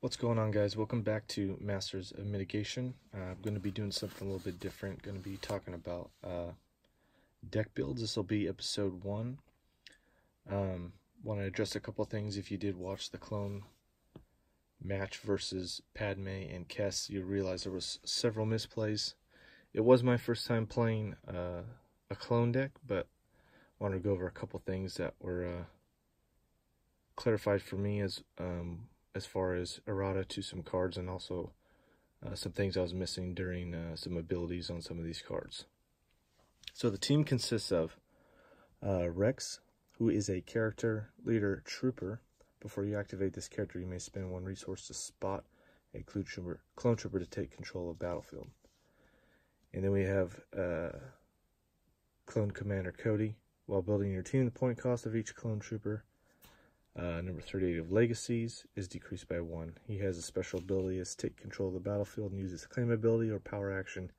What's going on, guys? Welcome back to Masters of Mitigation. I'm going to be doing something a little bit different. Going to be talking about deck builds. This will be episode 1. Want to address a couple things. If you did watch the clone match versus Padme and Kess, you realize there was several misplays. It was my first time playing a clone deck, but I wanted to go over a couple things that were clarified for me as far as errata to some cards, and also some things I was missing during some abilities on some of these cards. So the team consists of Rex, who is a character leader trooper. Before you activate this character, you may spend 1 resource to spot a clone trooper to take control of the battlefield. And then we have Clone Commander Cody. While building your team, the point cost of each clone trooper, number 38 of Legacies, is decreased by 1. He has a special ability as take control of the battlefield and uses claim ability or power action,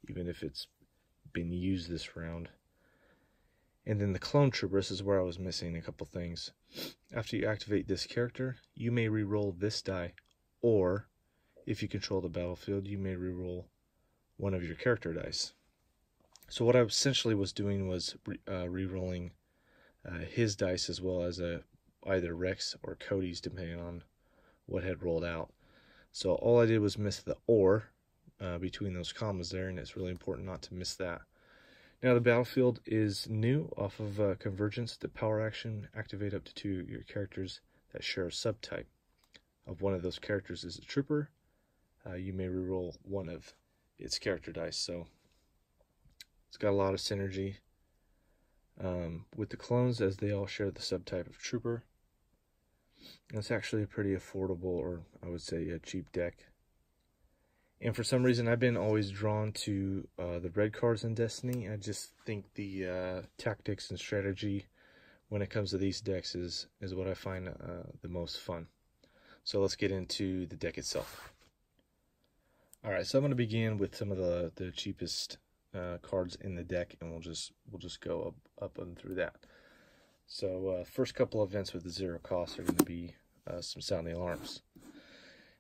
even if it's been used this round. And then the Clone Trooper, this is where I was missing a couple things. After you activate this character, you may reroll this die, or if you control the battlefield, you may reroll one of your character dice. So what I essentially was doing was rerolling his dice as well as either Rex or Cody's, depending on what had rolled out. So all I did was miss the or between those commas there, and it's really important not to miss that. Now the battlefield is new off of Convergence. The power action activate up to 2 of your characters that share a subtype. Of one of those characters is a trooper. You may reroll one of its character dice. So it's got a lot of synergy with the clones, as they all share the subtype of trooper. And it's actually a pretty affordable, or I would say a cheap deck. And for some reason, I've been always drawn to the red cards in Destiny. I just think the tactics and strategy when it comes to these decks is what I find the most fun. So let's get into the deck itself. Alright, so I'm going to begin with some of the cheapest cards in the deck, and we'll just go up and through that. So first couple events with the 0 cost are going to be some sounding alarms.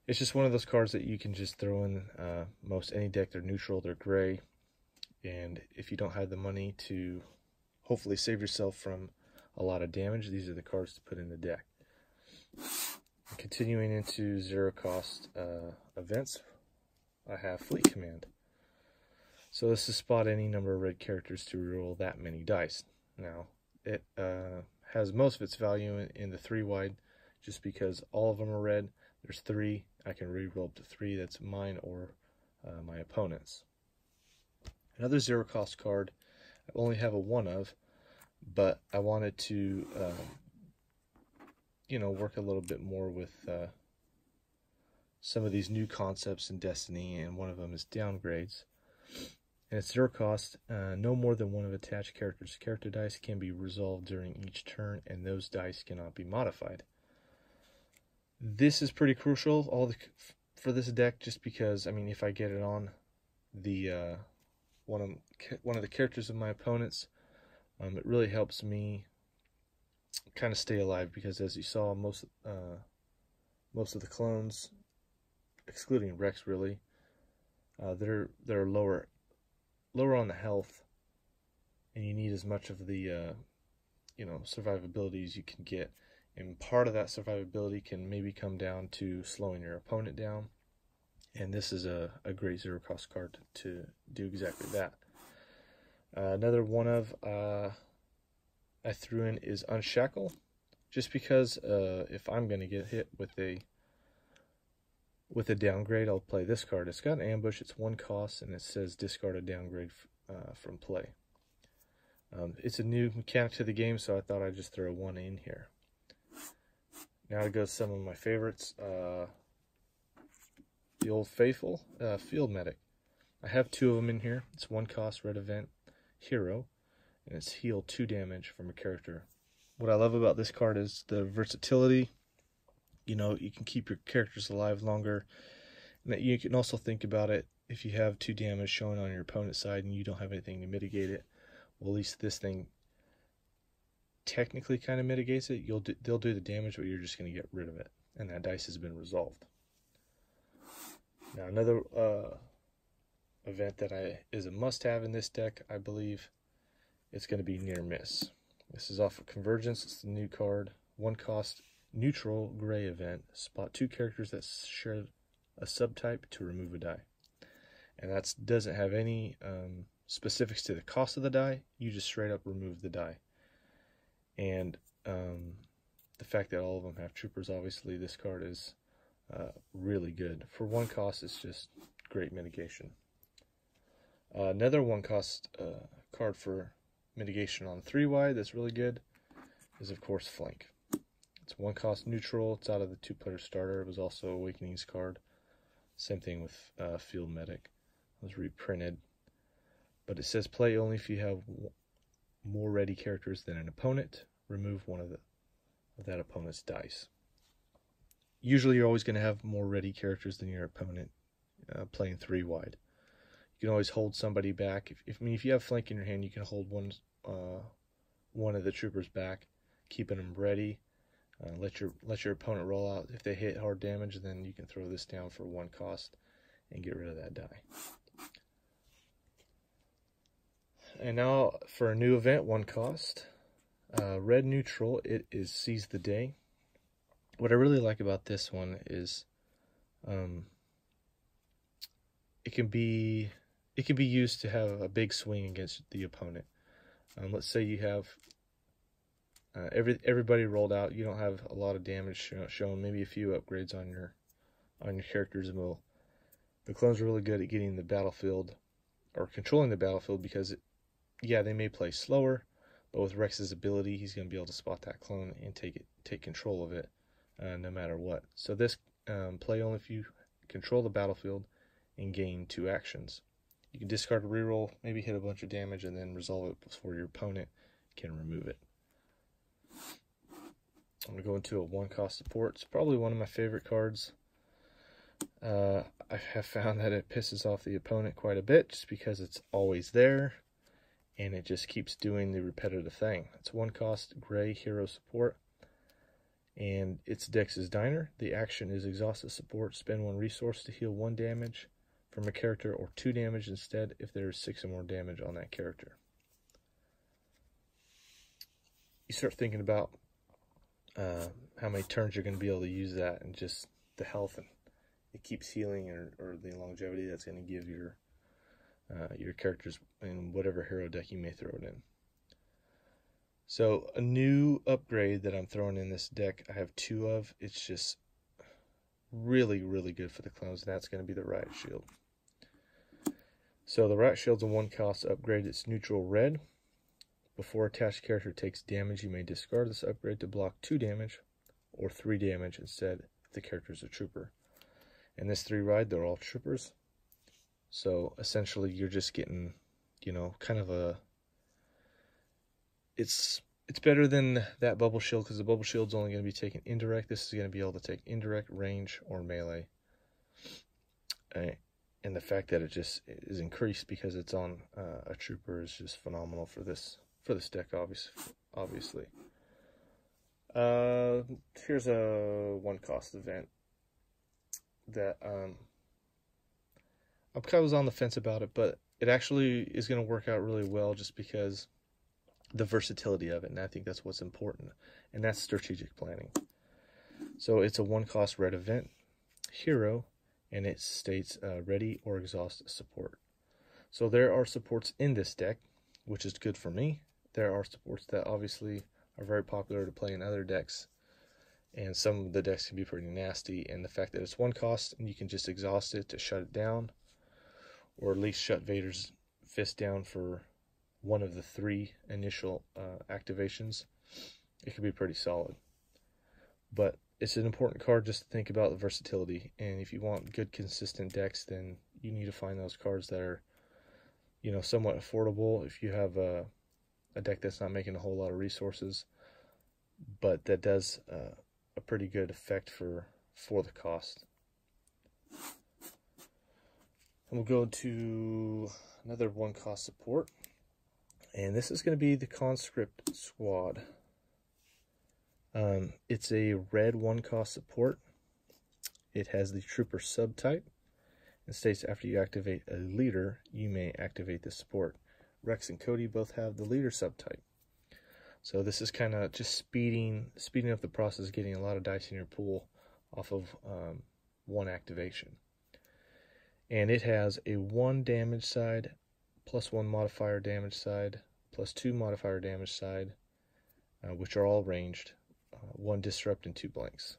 It's just one of those cards that you can just throw in most any deck. They're neutral, they're gray, and if you don't have the money to hopefully save yourself from a lot of damage, these are the cards to put in the deck. Continuing into 0 cost events, I have Fleet Command. So this is spot any number of red characters to reroll that many dice. Now, it has most of its value in the 3 wide, just because all of them are red. There's 3. I can reroll up to 3. That's mine or my opponent's. Another 0 cost card I only have a 1 of, but I wanted to work a little bit more with some of these new concepts in Destiny, and one of them is downgrades. And it's 0 cost. No more than 1 of attached characters' character dice can be resolved during each turn, and those dice cannot be modified. This is pretty crucial for this deck, just because, I mean, if I get it on the one of the characters of my opponents, it really helps me kind of stay alive, because as you saw, most of the clones, excluding Rex, really, they're lower on the health, and you need as much of the survivability as you can get. And part of that survivability can maybe come down to slowing your opponent down, and this is a great 0 cost card to do exactly that. Another one of I threw in is Unshackle, just because if I'm going to get hit with a downgrade, I'll play this card. It's got an ambush, it's 1 cost, and it says discard a downgrade from play. It's a new mechanic to the game, so I thought I'd just throw 1 in here. Now to go to some of my favorites. The Old Faithful, Field Medic. I have 2 of them in here. It's 1 cost, red event, hero, and it's heal 2 damage from a character. What I love about this card is the versatility. You can keep your characters alive longer. And you can also think about it, if you have 2 damage showing on your opponent's side and you don't have anything to mitigate it, well, at least this thing technically kind of mitigates it. They'll do the damage, but you're just going to get rid of it, and that dice has been resolved. Now another event that is a must-have in this deck, I believe, it's going to be Near Miss. This is off of Convergence. It's the new card. 1 cost neutral gray event. Spot 2 characters that share a subtype to remove a die. And that doesn't have any specifics to the cost of the die. You just straight up remove the die. And the fact that all of them have troopers, obviously this card is really good. For 1 cost, it's just great mitigation. Another 1 cost card for mitigation on 3-wide that's really good is, of course, Flank. It's 1 cost neutral. It's out of the 2-player starter. It was also Awakening's card. Same thing with Field Medic. It was reprinted. But it says play only if you have more ready characters than an opponent. Remove one of that opponent's dice. Usually you're always going to have more ready characters than your opponent playing 3-wide. You can always hold somebody back. If you have Flank in your hand, you can hold one of the troopers back, keeping them ready. Let your opponent roll out. If they hit hard damage, then you can throw this down for 1 cost and get rid of that die. And now for a new event, 1 cost. Red neutral, it is Seize the Day. What I really like about this one is it can be used to have a big swing against the opponent. Let's say you have everybody rolled out. You don't have a lot of damage shown. Maybe a few upgrades on your characters, and the clones are really good at getting the battlefield or controlling the battlefield because they may play slower, but with Rex's ability, he's going to be able to spot that clone and take control of it no matter what. So this play only if you control the battlefield and gain 2 actions. You can discard a reroll, maybe hit a bunch of damage, and then resolve it before your opponent can remove it. I'm going to go into a 1 cost support. It's probably one of my favorite cards. I have found that it pisses off the opponent quite a bit just because it's always there and it just keeps doing the repetitive thing. It's 1 cost gray hero support, and its Dex's Diner. The action is exhaust the support, spend 1 resource to heal 1 damage from a character or 2 damage instead if there is 6 or more damage on that character. You start thinking about how many turns you're going to be able to use that, and just the health and it keeps healing, or the longevity that's going to give your characters in whatever hero deck you may throw it in. So a new upgrade that I'm throwing in this deck, I have 2 of. It's just really, really good for the clones, and that's going to be the Riot Shield. So the Riot Shield's a 1 cost upgrade. It's neutral red. Before attached character takes damage, you may discard this upgrade to block 2 damage or 3 damage instead if the character is a trooper. And this 3-ride, they're all troopers. So essentially you're just getting, kind of a... It's better than that Bubble Shield, because the Bubble Shield's only going to be taking indirect. This is going to be able to take indirect, range, or melee. And the fact that it just is increased because it's on a trooper is just phenomenal for this deck, obviously. Here's a 1 cost event that I was on the fence about it, but it actually is going to work out really well just because the versatility of it, and I think that's what's important, and that's strategic planning. So it's a 1 cost red event, hero, and it states ready or exhaust support. So there are supports in this deck, which is good for me. There are supports that obviously are very popular to play in other decks, and some of the decks can be pretty nasty, and the fact that it's 1 cost and you can just exhaust it to shut it down, or at least shut Vader's fist down for one of the 3 initial activations, it can be pretty solid. But it's an important card just to think about the versatility, and if you want good consistent decks, then you need to find those cards that are, somewhat affordable. If you have a deck that's not making a whole lot of resources, but that does a pretty good effect for the cost. And we'll go to another 1 cost support, and this is going to be the Conscript Squad. It's a red 1 cost support. It has the Trooper subtype. It states after you activate a leader, you may activate the support. Rex and Cody both have the leader subtype. So this is kind of just speeding up the process, getting a lot of dice in your pool off of one activation. And it has a 1 damage side, plus 1 modifier damage side, plus 2 modifier damage side, which are all ranged, 1 disrupt and 2 blanks.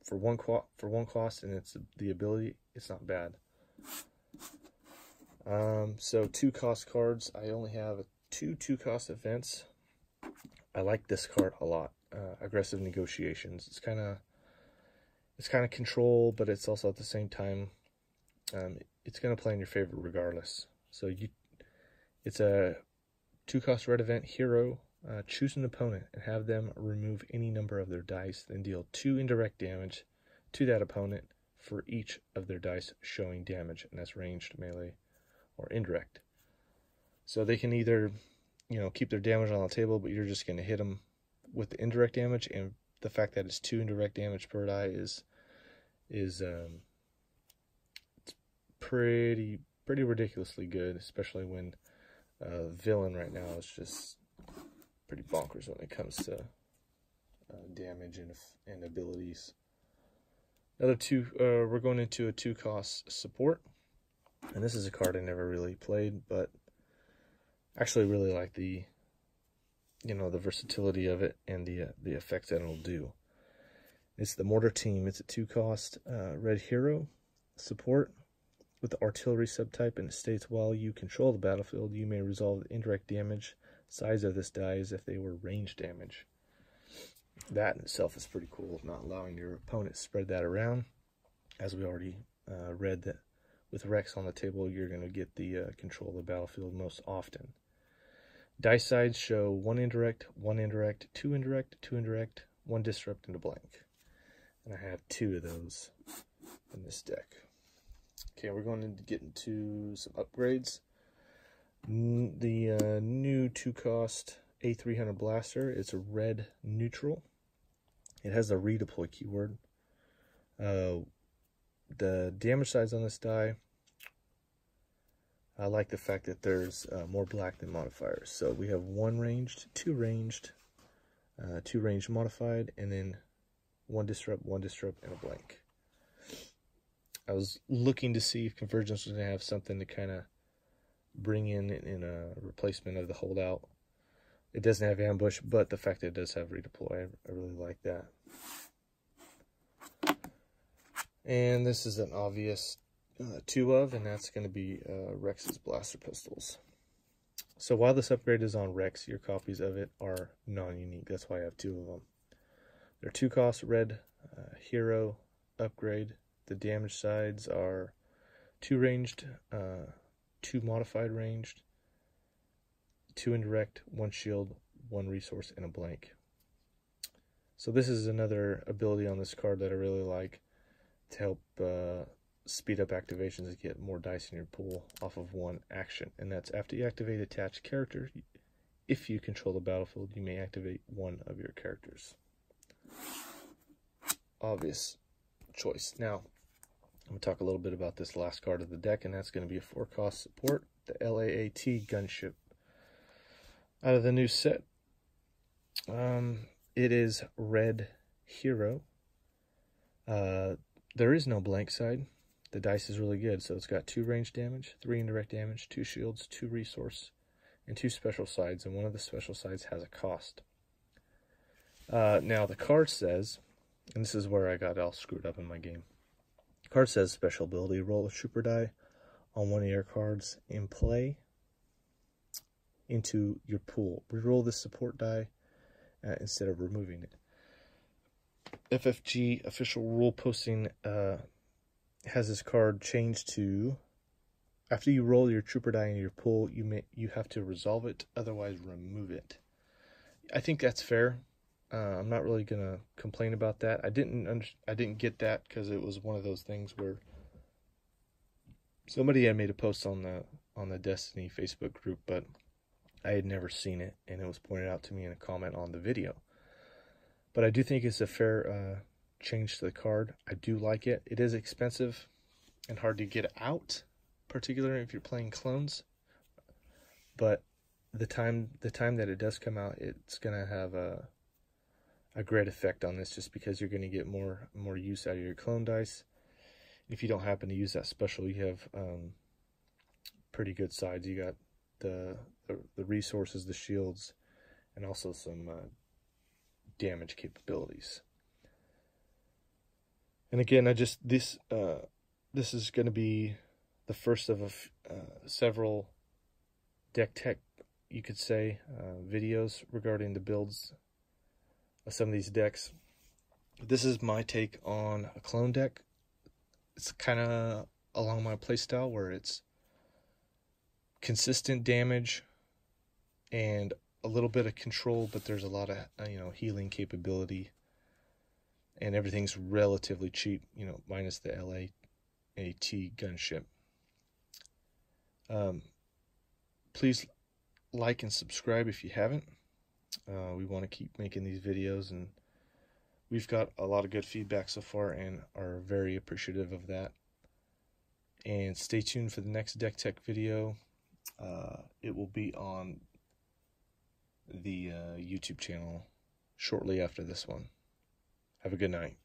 For one cost, and it's the ability, it's not bad. So 2 cost cards. I only have 2 cost events. I like this card a lot. Aggressive negotiations. It's kind of control, but it's also at the same time, it's going to play in your favor regardless. So it's a 2 cost red event. Hero. Choose an opponent and have them remove any number of their dice, then deal 2 indirect damage to that opponent for each of their dice showing damage, and that's ranged, melee, or indirect. So they can either, keep their damage on the table, but you're just going to hit them with the indirect damage, and the fact that it's 2 indirect damage per die is it's pretty ridiculously good, especially when villain right now is just pretty bonkers when it comes to damage and abilities. Another 2, we're going into a 2 cost support, and this is a card I never really played, but actually really like the versatility of it and the effects that it'll do. It's the Mortar Team. It's a 2 cost red hero support with the artillery subtype, and it states while you control the battlefield, you may resolve the indirect damage size of this die as if they were range damage. That in itself is pretty cool, not allowing your opponent to spread that around. As we already read, that with Rex on the table, you're going to get the control of the battlefield most often. Dice sides show 1 indirect, 2 indirect, 2 indirect, 1 disrupt, and a blank. And I have 2 of those in this deck. Okay, we're going to get into some upgrades. The new 2 cost A300 Blaster is a red neutral. It has a redeploy keyword. The damage size on this die, I like the fact that there's more black than modifiers. So we have 1 ranged, 2 ranged, 2 ranged modified, and then 1 disrupt, and a blank. I was looking to see if Convergence was going to have something to kind of bring in a replacement of the holdout. It doesn't have ambush, but the fact that it does have redeploy, I really like that. And this is an obvious 2 of, and that's going to be Rex's blaster pistols. So while this upgrade is on Rex, your copies of it are non-unique. That's why I have 2 of them. They're 2 cost red hero upgrade. The damage sides are 2 ranged, 2 modified ranged, 2 indirect, 1 shield, 1 resource, and a blank. So this is another ability on this card that I really like to help speed up activations and get more dice in your pool off of 1 action. And that's after you activate attached character, if you control the battlefield, you may activate 1 of your characters. Obvious choice. Now, I'm going to talk a little bit about this last card of the deck, and that's going to be a 4 cost support, the LAAT Gunship. Out of the new set, it is red hero. There is no blank side. The dice is really good, so it's got 2 range damage, 3 indirect damage, 2 shields, 2 resource, and 2 special sides, and one of the special sides has a cost. Now the card says, and this is where I got all screwed up in my game. The card says special ability, roll a trooper die on one of your cards in play into your pool. Reroll this support die instead of removing it. FFG official rule posting has this card changed to, after you roll your trooper die in your pool, you have to resolve it, otherwise remove it. I think that's fair. I'm not really gonna complain about that. I didn't get that because it was one of those things where somebody had made a post on the Destiny Facebook group, but I had never seen it, and it was pointed out to me in a comment on the video. But I do think it's a fair change to the card. I do like it. It is expensive. and hard to get out, particularly if you're playing clones. But the time that it does come out, it's gonna have a great effect on this, just because you're gonna get more use out of your clone dice. If you don't happen to use that special, you have pretty good sides. You got the resources, the shields, and also some damage capabilities. And again, this is going to be the first of several deck tech, you could say, videos regarding the builds of some of these decks. This is my take on a clone deck. It's kind of along my playstyle, where it's consistent damage and a little bit of control, but there's a lot of healing capability, and everything's relatively cheap, minus the LAAT gunship. Please like and subscribe if you haven't. We want to keep making these videos, and we've got a lot of good feedback so far and are very appreciative of that. And stay tuned for the next deck tech video. It will be on the YouTube channel shortly after this one. Have a good night.